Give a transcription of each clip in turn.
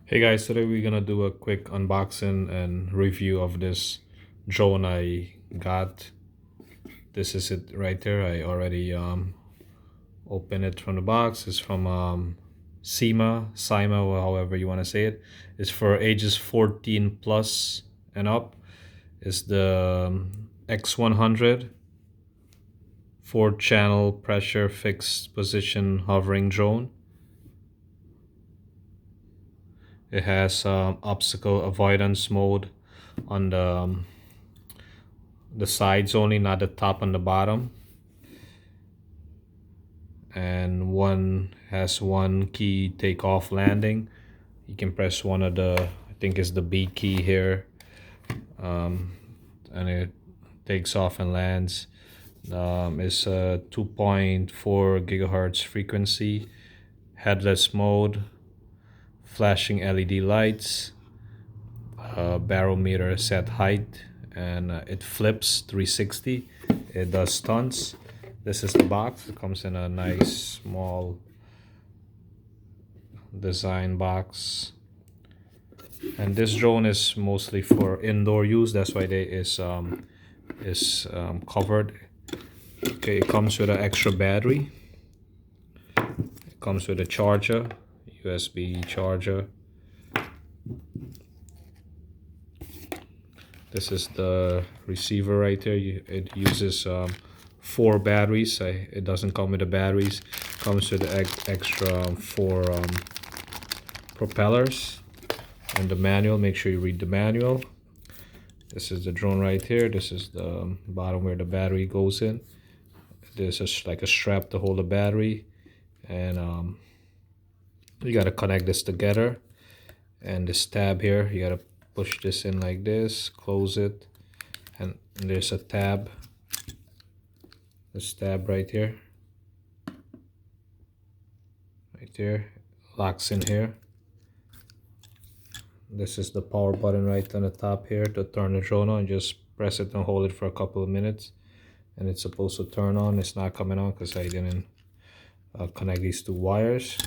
Hey guys, today we're gonna do a quick unboxing and review of this drone I got. This is it right there. I already opened it from the box. It's from Syma, or however you want to say it. It's for ages 14 plus and up. It's the X100 4-channel pressure fixed position hovering drone. It has obstacle avoidance mode on the sides only, not the top and the bottom. And one has one key, takeoff landing. You can press one of the, I think it's the B key here, and it takes off and lands. It's a 2.4 gigahertz frequency, headless mode, flashing LED lights, barometer set height, and it flips 360. It does stunts. This is the box. It comes in a nice small design box, and this drone is mostly for indoor use. That's why they is covered. Okay, it comes with an extra battery. It comes with a charger, USB charger. This is the receiver right there. It uses 4 batteries. It doesn't come with the batteries. It comes with extra 4 propellers. And the manual, make sure you read the manual. This is the drone right here. This is the bottom where the battery goes in. There's like a strap to hold the battery. And you got to connect this together. And this tab here, you got to push this in like this, close it, and there's a tab. This tab right here, right there, locks in here. This is the power button right on the top here to turn the drone on. Just press it and hold it for a couple of minutes, and it's supposed to turn on. It's not coming on because I didn't connect these 2 wires.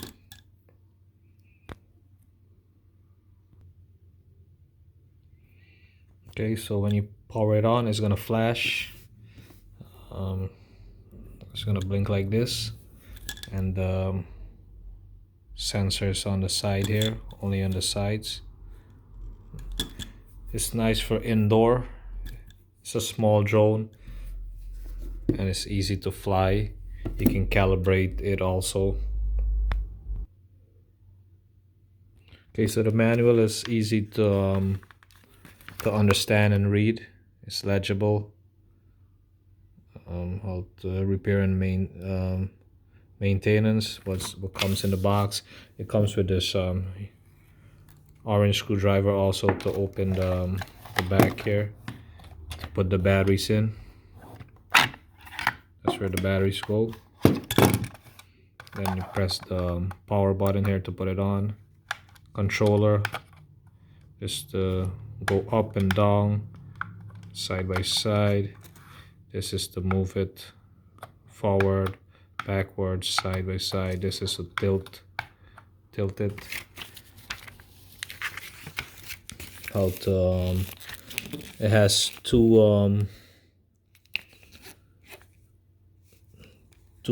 Okay, so when you power it on, it's gonna flash. It's gonna blink like this, and sensors on the side here, only on the sides. It's nice for indoor. It's a small drone, and it's easy to fly. You can calibrate it also. Okay, so the manual is easy to understand and read. It's legible. How to repair and maintenance. What comes in the box? It comes with this orange screwdriver also to open the back here, to put the batteries in. That's where the batteries go. Then you press the power button here to put it on. Controller, just to go up and down, side by side. This is to move it forward, backwards, side by side. This is to tilt it. How to it has two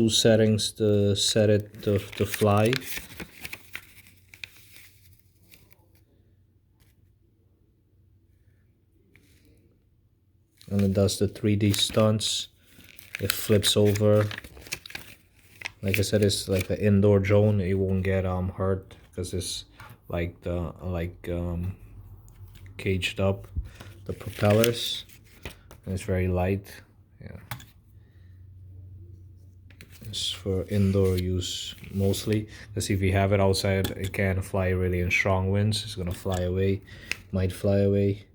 settings to set it to fly. And it does the 3D stunts. It flips over. Like I said, it's like an indoor drone. It won't get hurt because it's like caged up. The propellers, and it's very light. Yeah, it's for indoor use mostly, because if you have it outside, it can't fly really in strong winds. It's gonna fly away, might fly away.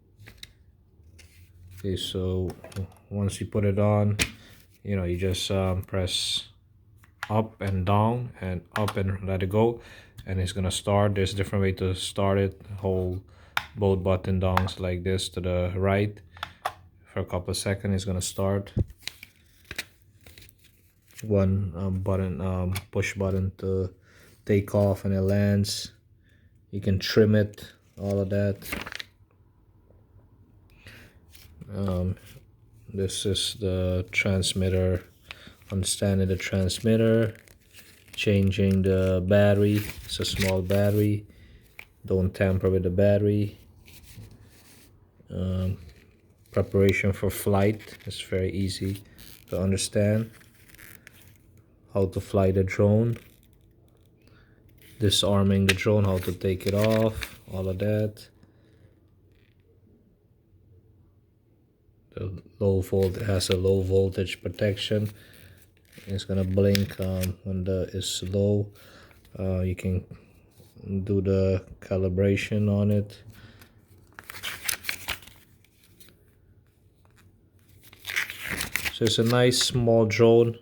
Okay, so once you put it on, you just press up and down and up and let it go, and it's gonna start. There's a different way to start it. Hold both button downs like this to the right for a couple of seconds. It's gonna start. One button, push button to take off, and it lands. You can trim it, all of that. This is the transmitter, understanding the transmitter, changing the battery. It's a small battery, don't tamper with the battery. Preparation for flight is very easy to understand. How to fly the drone, disarming the drone, how to take it off, all of that. The low volt, it has a low voltage protection. It's gonna blink when it's low. You can do the calibration on it. So it's a nice small drone,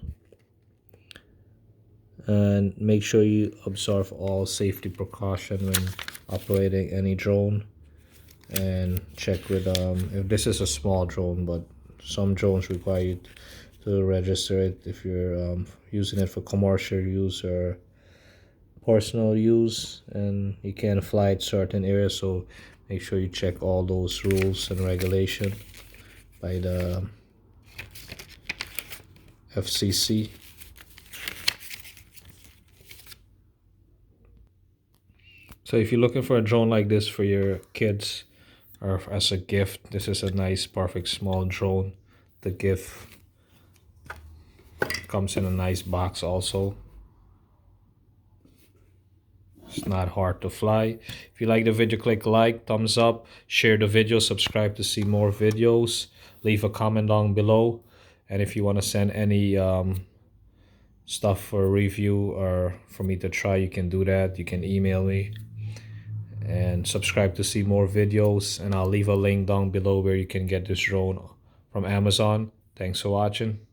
and make sure you observe all safety precaution when operating any drone. And check with if this is a small drone, but some drones require you to register it if you're using it for commercial use or personal use, and you can't fly at certain areas. So make sure you check all those rules and regulation by the FCC. So if you're looking for a drone like this for your kids or as a gift, this is a nice, perfect small drone. The gift comes in a nice box also. It's not hard to fly. If you like the video, click like, thumbs up, share the video, subscribe to see more videos, leave a comment down below. And if you want to send any stuff for a review or for me to try, you can do that. You can email me. And subscribe to see more videos, and I'll leave a link down below where you can get this drone from Amazon. Thanks for watching.